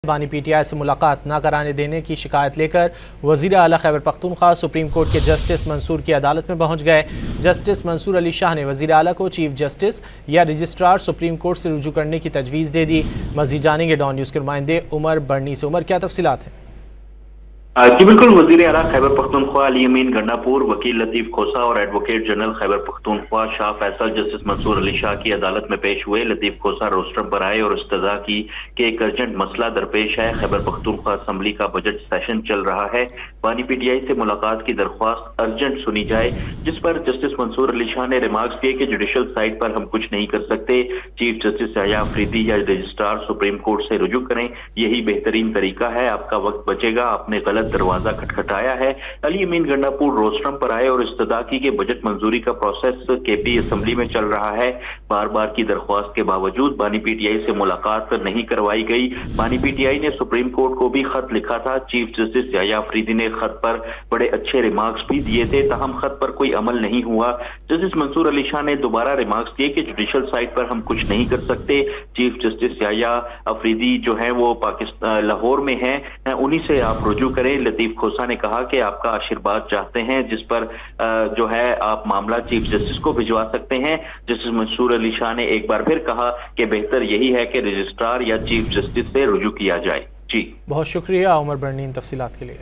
बानी PTI से मुलाकात न कराने देने की शिकायत लेकर वज़ीर आला खैबर पख्तूनख्वा सुप्रीम कोर्ट के जस्टिस मंसूर की अदालत में पहुंच गए। जस्टिस मंसूर अली शाह ने वज़ीर आला को चीफ जस्टिस या रजिस्ट्रार सुप्रीम कोर्ट से रुजू करने की तजवीज़ दे दी। मज़ीद जानेंगे डॉन न्यूज़ के नुमाइंदे उमर बर्नी से। उमर, क्या तफसीलात हैं? जी बिल्कुल, वज़ीर आला खैबर पख्तूनख्वा अली अमीन गंडापुर, वकील लतीफ़ खोसा और advocate general Khyber Pakhtunkhwa Shah Faisal justice Mansoor Ali Shah की अदालत में पेश हुए। लतीफ़ खोसा रोस्टर पर आए और इस्तज़ा की कि एक अर्जेंट मसला दरपेश है। खैबर पख्तूनख्वा असम्बली का बजट सेशन चल रहा है, बानी PTI से मुलाकात की दरख्वास्त अर्जेंट सुनी जाए, जिस पर जस्टिस मंसूर अली शाह ने रिमार्क्स किए कि जुडिशल साइड पर हम कुछ नहीं कर सकते। चीफ जस्टिस याह्या अफरीदी या रजिस्ट्रार सुप्रीम कोर्ट से रुजू करें, यही बेहतरीन तरीका है, आपका वक्त बचेगा, आपने गलत दरवाजा खटखटाया है। अली अमीन गंडापुर रोस्ट्रम पर आए और इस्तदा की कि बजट मंजूरी का प्रोसेस KP असम्बली में चल रहा है। बार बार की दरख्वास्त के बावजूद बानी PTI से मुलाकात नहीं करवाई गई। बानी PTI ने सुप्रीम कोर्ट को भी खत लिखा था। चीफ जस्टिस याह्या अफरीदी ने खत पर बड़े अच्छे रिमार्क्स भी दिए थे, ताहम खत पर कोई अमल नहीं हुआ। जस्टिस मंसूर अली शाह ने दोबारा रिमार्क्स दिए कि जुडिशल साइड पर हम कुछ नहीं कर सकते। चीफ जस्टिस याह्या अफरीदी जो है वो पाकिस्तान लाहौर में हैं, उन्हीं से आप रुजू करें। लतीफ़ खोसा ने कहा कि आपका आशीर्वाद चाहते हैं, जिस पर जो है आप मामला चीफ जस्टिस को भिजवा सकते हैं। जस्टिस मंसूर अली शाह ने एक बार फिर कहा कि बेहतर यही है कि रजिस्ट्रार या चीफ जस्टिस से रुजू किया जाए। जी बहुत शुक्रिया उमर बर्नी इन तफसीलात के लिए।